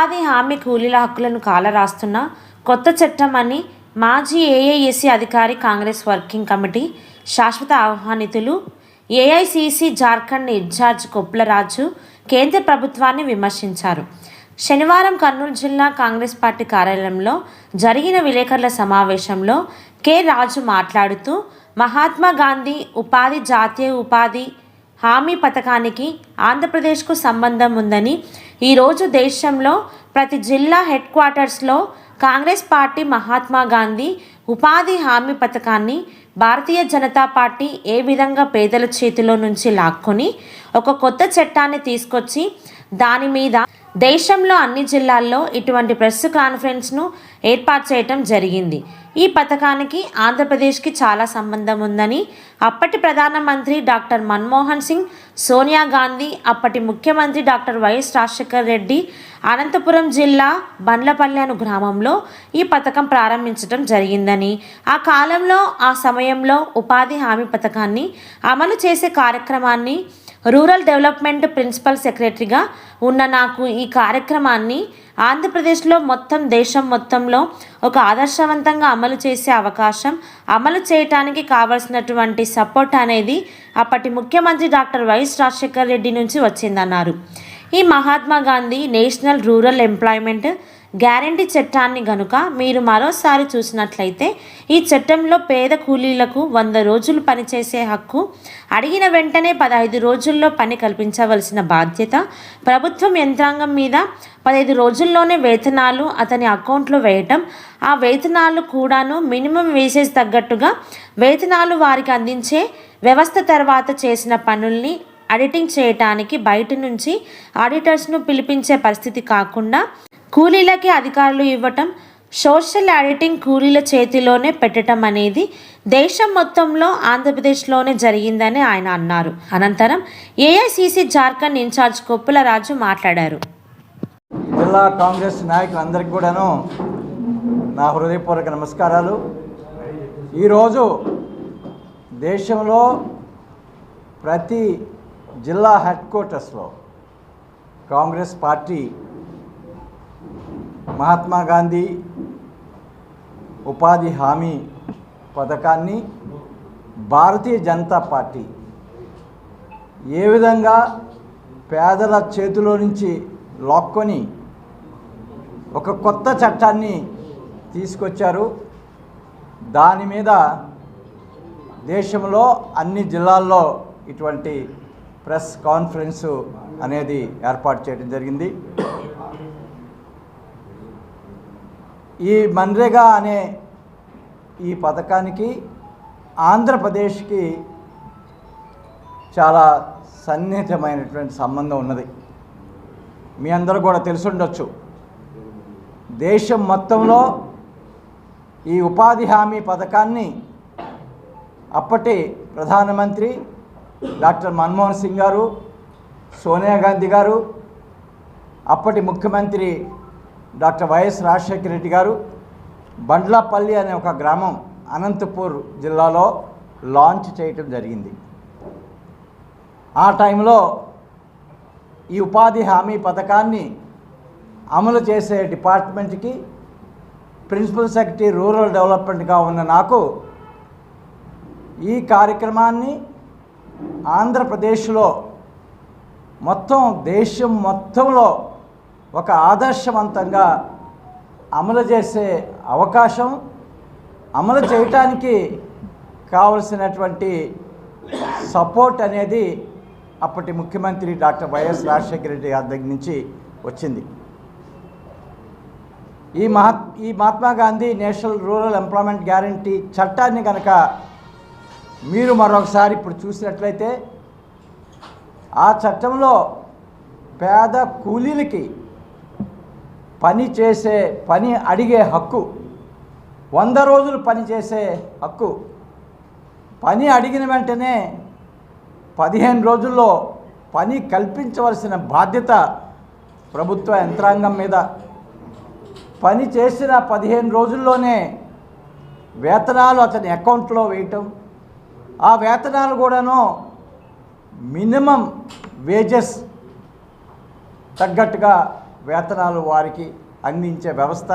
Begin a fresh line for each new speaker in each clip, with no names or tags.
ఉపాధి హామీ కూలీల హక్కులను కాలరాస్తున్న కొత్త చట్టం అని మాజీ ఏఐఎస్సీ అధికారి, కాంగ్రెస్ వర్కింగ్ కమిటీ శాశ్వత ఆహ్వానితులు, ఏఐసిసి జార్ఖండ్ ఇన్ఛార్జ్ కొప్పులరాజు కేంద్ర ప్రభుత్వాన్ని విమర్శించారు. శనివారం కర్నూలు జిల్లా కాంగ్రెస్ పార్టీ కార్యాలయంలో జరిగిన విలేకరుల సమావేశంలో కె. రాజు మాట్లాడుతూ, మహాత్మా గాంధీ జాతీయ ఉపాధి హామీ పథకానికి ఆంధ్రప్రదేశ్కు సంబంధం ఉందని, ఈరోజు దేశంలో ప్రతి జిల్లా హెడ్ క్వార్టర్స్లో కాంగ్రెస్ పార్టీ మహాత్మా గాంధీ ఉపాధి హామీ పథకాన్ని భారతీయ జనతా పార్టీ ఏ విధంగా పేదల చేతిలో నుంచి లాక్కొని ఒక కొత్త చట్టాన్ని తీసుకొచ్చి దాని మీద దేశంలో అన్ని జిల్లాల్లో ఇటువంటి ప్రెస్ కాన్ఫరెన్స్ను ఏర్పాటు చేయటం జరిగింది. ఈ పథకానికి ఆంధ్రప్రదేశ్కి చాలా సంబంధం ఉందని అప్పటి ప్రధానమంత్రి డాక్టర్ మన్మోహన్ సింగ్, సోనియా గాంధీ, అప్పటి ముఖ్యమంత్రి డాక్టర్ వైఎస్ రాజశేఖర్ రెడ్డి అనంతపురం జిల్లా బండ్లపల్లి అను గ్రామంలో ఈ పథకం ప్రారంభించడం జరిగిందని, ఆ సమయంలో ఉపాధి హామీ పథకాన్ని అమలు చేసే కార్యక్రమాన్ని రూరల్ డెవలప్మెంట్ ప్రిన్సిపల్ సెక్రటరీగా ఉన్న నాకు ఈ కార్యక్రమాన్ని ఆంధ్రప్రదేశ్లో దేశం మొత్తంలో ఒక ఆదర్శవంతంగా అమలు చేసే అవకాశం, అమలు చేయటానికి కావలసినటువంటి సపోర్ట్ అనేది అప్పటి ముఖ్యమంత్రి డాక్టర్ వైఎస్ రాజశేఖర్ రెడ్డి నుంచి వచ్చిందన్నారు. ఈ Mahatma Gandhi national rural employment guarantee చట్టాన్ని గనుక మీరు మరోసారి చూసినట్లయితే, ఈ చట్టంలో పేద కూలీలకు 100 రోజులు పనిచేసే హక్కు, అడిగిన వెంటనే 15 రోజుల్లో పని కల్పించవలసిన బాధ్యత ప్రభుత్వం యంత్రాంగం మీద, 15 రోజుల్లోనే వేతనాలు అతని అకౌంట్లో వేయటం, ఆ వేతనాలు కూడాను మినిమం వేసేసి తగ్గట్టుగా వేతనాలు వారికి అందించే వ్యవస్థ, తర్వాత చేసిన పనుల్ని ఆడిటింగ్ చేయటానికి బయట నుంచి ఆడిటర్స్ను పిలిపించే పరిస్థితి కాకుండా కూలీలకి అధికారులు ఇవ్వటం, సోషల్ ఆడిటింగ్ కూలీల చేతిలోనే పెట్టడం అనేది దేశం మొత్తంలో ఆంధ్రప్రదేశ్లోనే జరిగిందని ఆయన అన్నారు. అనంతరం ఏఐసిసి జార్ఖండ్ ఇన్ఛార్జ్ కొప్పులరాజు మాట్లాడారు.
జిల్లా కాంగ్రెస్ నాయకులందరికీ కూడాను నా హృదయపూర్వక నమస్కారాలు. ఈరోజు దేశంలో ప్రతి జిల్లా హెడ్ క్వార్టర్స్లో కాంగ్రెస్ పార్టీ మహాత్మా గాంధీ ఉపాధి హామీ పథకాన్ని భారతీయ జనతా పార్టీ ఏ విధంగా పేదల చేతిలో నుంచి లాక్కొని ఒక కొత్త చట్టాన్ని తీసుకొచ్చారు. దాని మీద దేశంలో అన్ని జిల్లాల్లో ఇటువంటి ప్రెస్ కాన్ఫరెన్సు అనేది ఏర్పాటు చేయడం జరిగింది. ఈ మన్రేగా అనే ఈ పథకానికి ఆంధ్రప్రదేశ్కి చాలా సన్నిహితమైనటువంటి సంబంధం ఉన్నది. మీ అందరూ కూడా తెలుసుండొచ్చు, దేశం మొత్తంలో ఈ ఉపాధి హామీ పథకాన్ని అప్పటి ప్రధానమంత్రి డాక్టర్ మన్మోహన్ సింగ్ గారు, సోనియా గాంధీ గారు, అప్పటి ముఖ్యమంత్రి డాక్టర్ వైఎస్ రాజశేఖర రెడ్డి గారు బండ్లపల్లి అనే ఒక గ్రామం అనంతపూర్ జిల్లాలో లాంచ్ చేయటం జరిగింది. ఆ టైంలో ఈ ఉపాధి హామీ పథకాన్ని అమలు చేసే డిపార్ట్మెంట్కి ప్రిన్సిపల్ సెక్రటరీ రూరల్ డెవలప్మెంట్గా ఉన్న నాకు ఈ కార్యక్రమాన్ని ఆంధ్రప్రదేశ్లో దేశం మొత్తంలో ఒక ఆదర్శవంతంగా అమలు చేసే అవకాశం, అమలు చేయటానికి కావలసినటువంటి సపోర్ట్ అనేది అప్పటి ముఖ్యమంత్రి డాక్టర్ వైఎస్ రాజశేఖర రెడ్డి గారి దగ్గర నుంచి వచ్చింది. ఈ Mahatma Gandhi national rural employment guarantee చట్టాన్ని కనుక మీరు మరొకసారి ఇప్పుడు చూసినట్లయితే, ఆ చట్టంలో పేద కూలీలకి పని అడిగే హక్కు, 100 రోజులు పని చేసే హక్కు, పని అడిగిన వెంటనే 15 రోజుల్లో పని కల్పించవలసిన బాధ్యత ప్రభుత్వ యంత్రాంగం మీద, పని చేసిన 15 రోజుల్లోనే వేతనాలు అతని అకౌంట్లో వేయటం, ఆ వేతనాలు కూడాను మినిమం వేజెస్ తగ్గట్టుగా వేతనాలు వారికి అందించే వ్యవస్థ,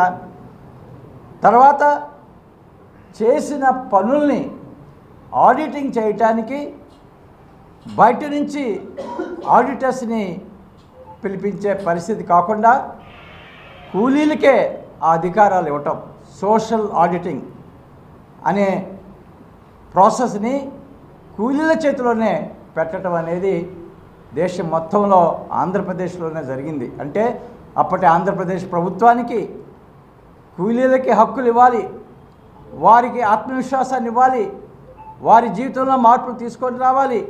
తర్వాత చేసిన పనుల్ని ఆడిటింగ్ చేయటానికి బయట నుంచి ఆడిటర్స్ని పిలిపించే పరిస్థితి కాకుండా కూలీలకే ఆ అధికారాలు ఇవ్వటం, సోషల్ ఆడిటింగ్ అనే ప్రాసెస్ని కూలీల చేతిలోనే పెట్టడం అనేది దేశం మొత్తంలో ఆంధ్రప్రదేశ్లోనే జరిగింది. అంటే అప్పటి ఆంధ్రప్రదేశ్ ప్రభుత్వానికి కూలీలకి హక్కులు ఇవ్వాలి, వారికి ఆత్మవిశ్వాసాన్ని ఇవ్వాలి, వారి జీవితంలో మార్పులు తీసుకొని రావాలి,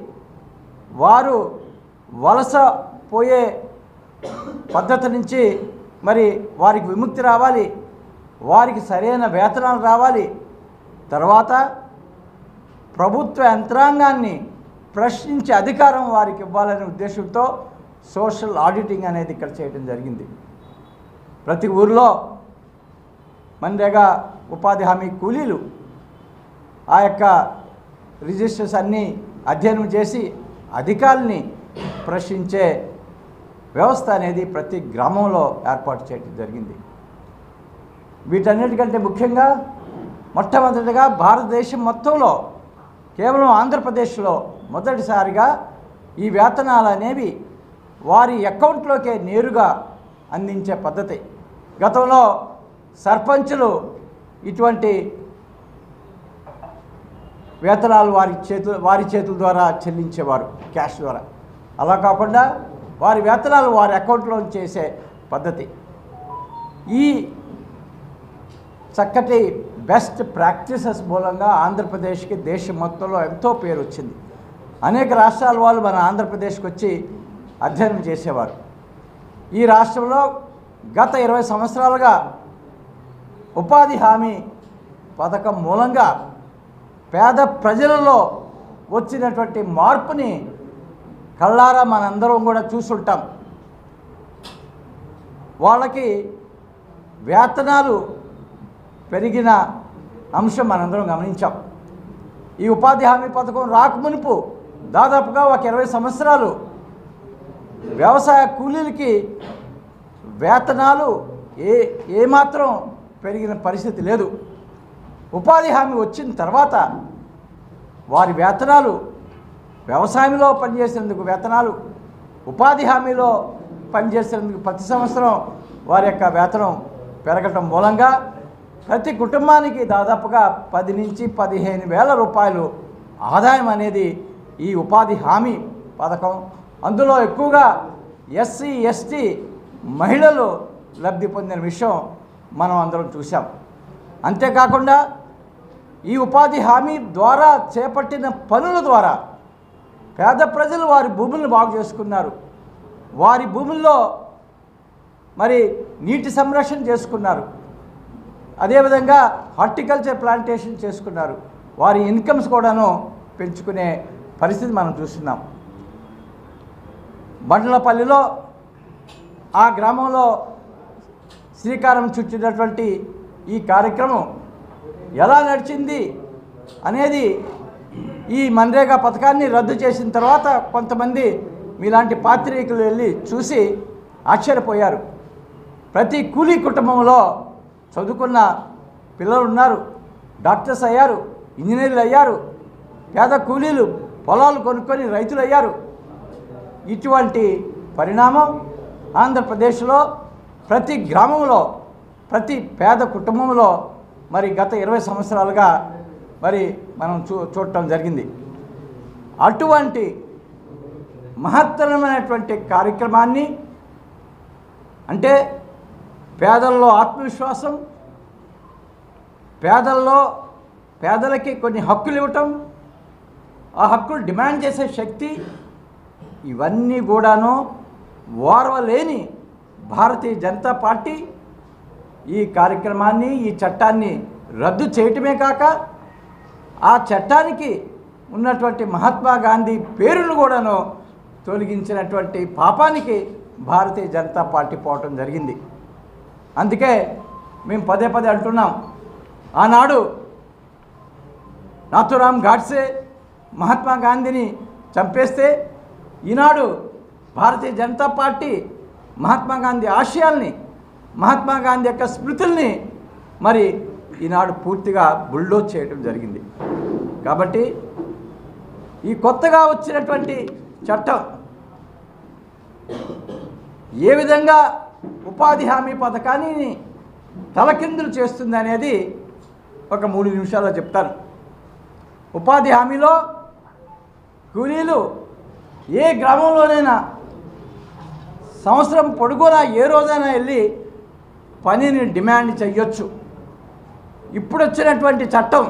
వారు వలస పోయే పద్ధతి నుంచి మరి వారికి విముక్తి రావాలి, వారికి సరైన వేతనాలు రావాలి, తర్వాత ప్రభుత్వ యంత్రాంగాన్ని ప్రశ్నించే అధికారం వారికి ఇవ్వాలనే ఉద్దేశంతో సోషల్ ఆడిటింగ్ అనేది ఇక్కడ చేయడం జరిగింది. ప్రతి ఊరిలో మన్రేగా ఉపాధి హామీ కూలీలు ఆ యొక్క రిజిస్టర్స్ అన్నీ అధ్యయనం చేసి అధికారుల్ని ప్రశ్నించే వ్యవస్థ అనేది ప్రతి గ్రామంలో ఏర్పాటు చేయడం జరిగింది. వీటన్నిటికంటే ముఖ్యంగా మొట్టమొదటిగా భారతదేశం మొత్తంలో కేవలం ఆంధ్రప్రదేశ్లో మొదటిసారిగా ఈ వేతనాలు అనేవి వారి అకౌంట్లోకే నేరుగా అందించే పద్ధతి. గతంలో సర్పంచులు ఇటువంటి వేతనాలు వారి చేతుల ద్వారా చెల్లించేవారు, క్యాష్ ద్వారా. అలా కాకుండా వారి వేతనాలు వారి అకౌంట్లో చేసే పద్ధతి. ఈ చక్కటి బెస్ట్ ప్రాక్టీసెస్ మూలంగా ఆంధ్రప్రదేశ్కి దేశం మొత్తంలో ఎంతో పేరు వచ్చింది. అనేక రాష్ట్రాల వాళ్ళు మన ఆంధ్రప్రదేశ్కి వచ్చి అధ్యయనం చేసేవారు. ఈ రాష్ట్రంలో గత 20 సంవత్సరాలుగా ఉపాధి హామీ పథకం మూలంగా పేద ప్రజలలో వచ్చినటువంటి మార్పుని కళ్ళారా మనందరం కూడా చూసుంటాం. వాళ్ళకి వేతనాలు పెరిగిన అంశం మనందరం గమనించాం. ఈ ఉపాధి హామీ పథకం రాకమునుపు దాదాపుగా ఒక 20 సంవత్సరాలు వ్యవసాయ కూలీలకి వేతనాలు ఏమాత్రం పెరిగిన పరిస్థితి లేదు. ఉపాధి హామీ వచ్చిన తర్వాత వారి వేతనాలు, వ్యవసాయంలో పనిచేసేందుకు వేతనాలు, ఉపాధి హామీలో పనిచేసేందుకు ప్రతి సంవత్సరం వారి యొక్క వేతనం పెరగటం మూలంగా ప్రతి కుటుంబానికి దాదాపుగా 10 నుంచి 15 వేల రూపాయలు ఆదాయం అనేది ఈ ఉపాధి హామీ పథకం. అందులో ఎక్కువగా ఎస్సీ ఎస్టీ మహిళలు లబ్ధి పొందిన విషయం మనం అందరం చూసాం. అంతేకాకుండా ఈ ఉపాధి హామీ ద్వారా చేపట్టిన పనుల ద్వారా పేద ప్రజలు వారి భూములను బాగు చేసుకున్నారు. వారి భూముల్లో మరి నీటి సంరక్షణ చేసుకున్నారు. అదేవిధంగా హార్టికల్చర్ ప్లాంటేషన్ చేసుకున్నారు. వారి ఇన్కమ్స్ కూడాను పెంచుకునే పరిస్థితి మనం చూస్తున్నాం. బండ్లపల్లిలో ఆ గ్రామంలో శ్రీకారం చుట్టినటువంటి ఈ కార్యక్రమం ఎలా నడిచింది అనేది ఈ మన్రేగా పథకాన్ని రద్దు చేసిన తర్వాత కొంతమంది మీలాంటి పాత్రికేయులు వెళ్ళి చూసి ఆశ్చర్యపోయారు. ప్రతి కూలీ కుటుంబంలో చదువుకున్న పిల్లలు ఉన్నారు, డాక్టర్స్ అయ్యారు, ఇంజనీర్లు అయ్యారు, పేద కూలీలు పొలాలు కొనుక్కొని రైతులు అయ్యారు. ఇటువంటి పరిణామం ఆంధ్రప్రదేశ్లో ప్రతి గ్రామంలో, ప్రతి పేద కుటుంబంలో మరి గత 20 సంవత్సరాలుగా మరి మనం చూడటం జరిగింది. అటువంటి మహత్తరమైనటువంటి కార్యక్రమాన్ని, అంటే పేదల్లో ఆత్మవిశ్వాసం, పేదలకి కొన్ని హక్కులు ఇవ్వటం, ఆ హక్కులు డిమాండ్ చేసే శక్తి, ఇవన్నీ కూడాను ఓర్వలేని భారతీయ జనతా పార్టీ ఈ కార్యక్రమాన్ని, ఈ చట్టాన్ని రద్దు చేయటమే కాక ఆ చట్టానికి ఉన్నటువంటి మహాత్మా గాంధీ పేరును కూడాను తొలగించినటువంటి పాపానికి భారతీయ జనతా పార్టీ పోవటం జరిగింది. అందుకే మేము పదే పదే అంటున్నాం, ఆనాడు నాథూరామ్ గాడ్సే మహాత్మా గాంధీని చంపేస్తే ఈనాడు భారతీయ జనతా పార్టీ మహాత్మా గాంధీ ఆశయాల్ని, మహాత్మా గాంధీ యొక్క స్మృతుల్ని మరి ఈనాడు పూర్తిగా బుల్డోజ్ చేయడం జరిగింది. కాబట్టి ఈ కొత్తగా వచ్చినటువంటి చట్టం ఏ విధంగా ఉపాధి హామీ పథకాన్ని తలకిందులు చేస్తుంది అనేది ఒక 3 నిమిషాల్లో చెప్తాను. ఉపాధి హామీలో కూలీలు ఏ గ్రామంలోనైనా సంవత్సరం పొడుగునా ఏ రోజైనా వెళ్ళి పనిని డిమాండ్ చేయొచ్చు. ఇప్పుడు వచ్చినటువంటి చట్టం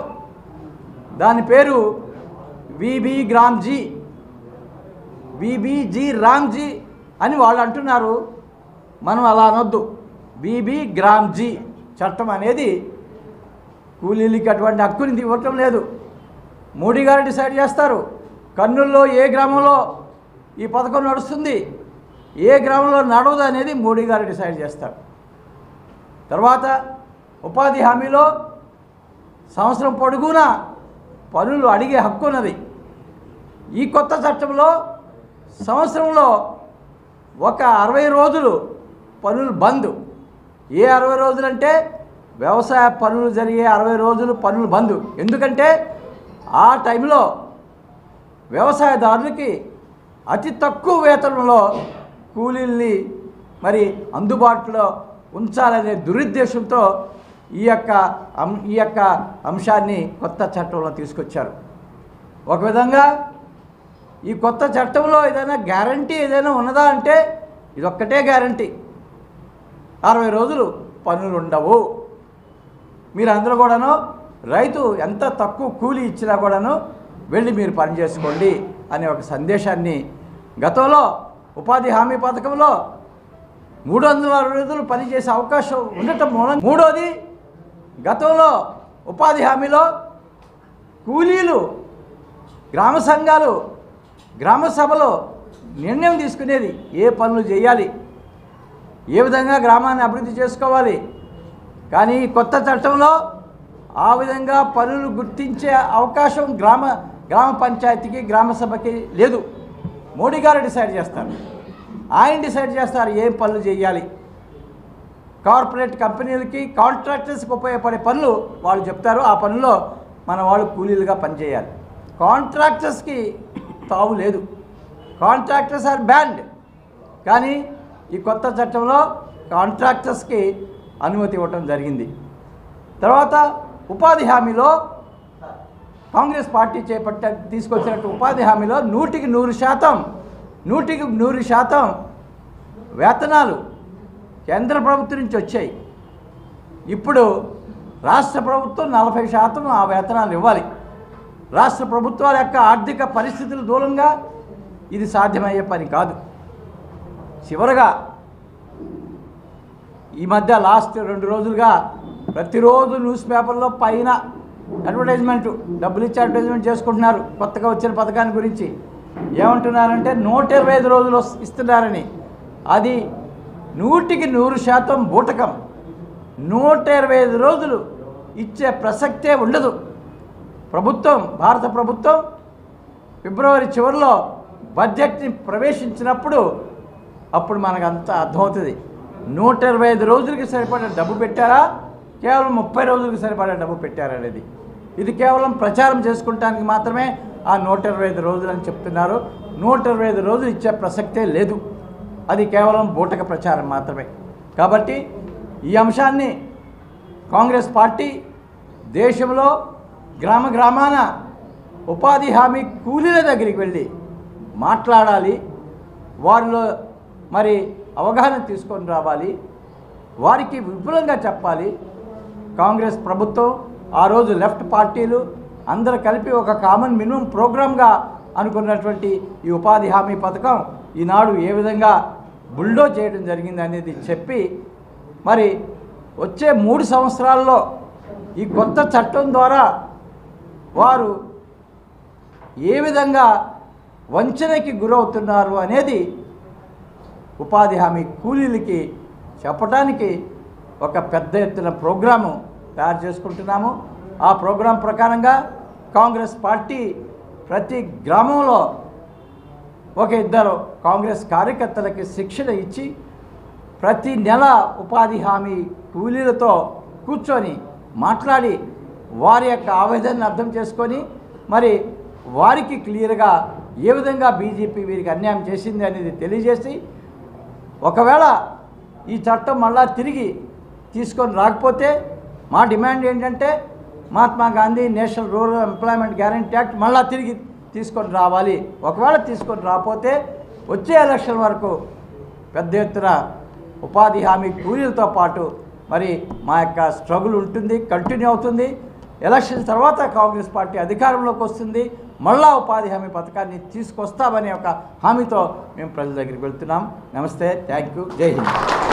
దాని పేరు విబిజీ రామ్జీ అని వాళ్ళు అంటున్నారు. మనం అలా అనొద్దు. బీబీ గ్రామ్జీ చట్టం అనేది కూలీలకి అటువంటి హక్కుని ఇవ్వటం లేదు. మోడీ గారు డిసైడ్ చేస్తారు. కర్నూలులో ఏ గ్రామంలో ఈ పథకం నడుస్తుంది, ఏ గ్రామంలో నడవదు అనేది మోడీ గారు డిసైడ్ చేస్తారు. తర్వాత ఉపాధి హామీలో సంవత్సరం పొడుగునా పనులు అడిగే హక్కు ఉన్నది. ఈ కొత్త చట్టంలో సంవత్సరంలో ఒక 60 రోజులు పనులు బంద్. ఏ 60 రోజులు అంటే వ్యవసాయ పనులు జరిగే 60 రోజులు పనులు బంద్. ఎందుకంటే ఆ టైంలో వ్యవసాయదారులకి అతి తక్కువ వేతనంలో కూలీల్ని మరి అందుబాటులో ఉంచాలనే దురుద్దేశంతో ఈ యొక్క అంశాన్ని కొత్త చట్టంలో తీసుకొచ్చారు. ఒక విధంగా ఈ కొత్త చట్టంలో ఏదైనా గ్యారంటీ ఏదైనా ఉన్నదా అంటే ఇదొక్కటే గ్యారంటీ, 60 రోజులు పనులు ఉండవు. మీరు అందరూ కూడాను రైతు ఎంత తక్కువ కూలీ ఇచ్చినా కూడాను వెళ్ళి మీరు పని చేసుకోండి అనే ఒక సందేశాన్ని గతంలో ఉపాధి హామీ పథకంలో 360 రోజులు పనిచేసే అవకాశం ఉండటం మూలం. మూడోది, గతంలో ఉపాధి హామీలో కూలీలు గ్రామ సంఘాలు గ్రామ సభలో నిర్ణయం తీసుకునేది ఏ పనులు చేయాలి, ఏ విధంగా గ్రామాన్ని అభివృద్ధి చేసుకోవాలి. కానీ కొత్త చట్టంలో ఆ విధంగా పనులు గుర్తించే అవకాశం గ్రామ పంచాయతీకి గ్రామ సభకి లేదు. మోడీ గారు డిసైడ్ చేస్తారు. ఆయన డిసైడ్ చేస్తారు ఏం పనులు చేయాలి. కార్పొరేట్ కంపెనీలకి కాంట్రాక్టర్స్కి ఉపయోగపడే పనులు వాళ్ళు చెప్తారు. ఆ పనుల్లో మన వాళ్ళు కూలీలుగా పనిచేయాలి. కాంట్రాక్టర్స్కి తావు లేదు. Contractors are banned. కానీ ఈ కొత్త చట్టంలో కాంట్రాక్టర్స్కి అనుమతి ఇవ్వటం జరిగింది. తర్వాత ఉపాధి హామీలో కాంగ్రెస్ పార్టీ తీసుకొచ్చినట్టు ఉపాధి హామీలో 100% వేతనాలు కేంద్ర ప్రభుత్వం నుంచి వచ్చాయి. ఇప్పుడు రాష్ట్ర ప్రభుత్వం 40% ఆ వేతనాలు ఇవ్వాలి. రాష్ట్ర ప్రభుత్వాల యొక్క ఆర్థిక పరిస్థితుల దూరంగా ఇది సాధ్యమయ్యే పని కాదు. చివరగా ఈ మధ్య లాస్ట్ 2 రోజులుగా ప్రతిరోజు న్యూస్ పేపర్లో పైన అడ్వర్టైజ్మెంట్, డబ్బులు ఇచ్చి అడ్వర్టైజ్మెంట్ చేసుకుంటున్నారు కొత్తగా వచ్చిన పథకాన్ని గురించి. ఏమంటున్నారంటే 125 రోజులు ఇస్తున్నారని. అది 100% బూటకం. 125 రోజులు ఇచ్చే ప్రసక్తే ఉండదు. భారత ప్రభుత్వం ఫిబ్రవరి చివరిలో బడ్జెట్ని ప్రవేశించినప్పుడు అప్పుడు మనకు అంతా అర్థమవుతుంది. 125 రోజులకి సరిపడే డబ్బు పెట్టారా, కేవలం 30 రోజులకి సరిపడే డబ్బు పెట్టారనేది. ఇది కేవలం ప్రచారం చేసుకుంటానికి మాత్రమే ఆ 125 రోజులు అని చెప్తున్నారు. 125 రోజులు ఇచ్చే ప్రసక్తే లేదు. అది కేవలం బూటక ప్రచారం మాత్రమే. కాబట్టి ఈ అంశాన్ని కాంగ్రెస్ పార్టీ దేశంలో గ్రామాన ఉపాధి హామీ కూలీల దగ్గరికి వెళ్ళి మాట్లాడాలి. వారిలో మరి అవగాహన తీసుకొని రావాలి. వారికి విపులంగా చెప్పాలి. కాంగ్రెస్ ప్రభుత్వం ఆ రోజు లెఫ్ట్ పార్టీలు అందరూ కలిపి ఒక కామన్ మినిమం ప్రోగ్రామ్గా అనుకున్నటువంటి ఈ ఉపాధి హామీ పథకం ఈనాడు ఏ విధంగా బుల్డోజ్ చేయడం జరిగింది అనేది చెప్పి మరి వచ్చే 3 సంవత్సరాల్లో ఈ కొత్త చట్టం ద్వారా వారు ఏ విధంగా వంచనకి గురవుతున్నారు అనేది ఉపాధి హామీ కూలీలకి చెప్పడానికి ఒక పెద్ద ఎత్తున ప్రోగ్రాము తయారు చేసుకుంటున్నాము. ఆ ప్రోగ్రాం ప్రకారంగా కాంగ్రెస్ పార్టీ ప్రతి గ్రామంలో ఒక 2 కాంగ్రెస్ కార్యకర్తలకి శిక్షణ ఇచ్చి ప్రతి నెల ఉపాధి హామీ కూలీలతో కూర్చొని మాట్లాడి వారి యొక్క ఆవేదనను అర్థం చేసుకొని మరి వారికి క్లియర్గా ఏ విధంగా బీజేపీ వీరికి అన్యాయం చేసింది అనేది తెలియజేసి ఒకవేళ ఈ చట్టం మళ్ళా తిరిగి తీసుకొని రాకపోతే మా డిమాండ్ ఏంటంటే Mahatma Gandhi national rural employment guarantee act మళ్ళా తిరిగి తీసుకొని రావాలి. ఒకవేళ తీసుకొని రాకపోతే వచ్చే ఎలక్షన్ వరకు పెద్ద ఎత్తున ఉపాధి హామీ కూలీలతో పాటు మరి మా యొక్క స్ట్రగుల్ ఉంటుంది, కంటిన్యూ అవుతుంది. ఎలక్షన్ తర్వాత కాంగ్రెస్ పార్టీ అధికారంలోకి వస్తుంది, మళ్ళా ఉపాధి హామీ పథకాన్ని తీసుకొస్తామనే ఒక హామీతో మేము ప్రజల దగ్గరికి వెళ్తున్నాం. నమస్తే, థ్యాంక్ యూ, జై హింద్.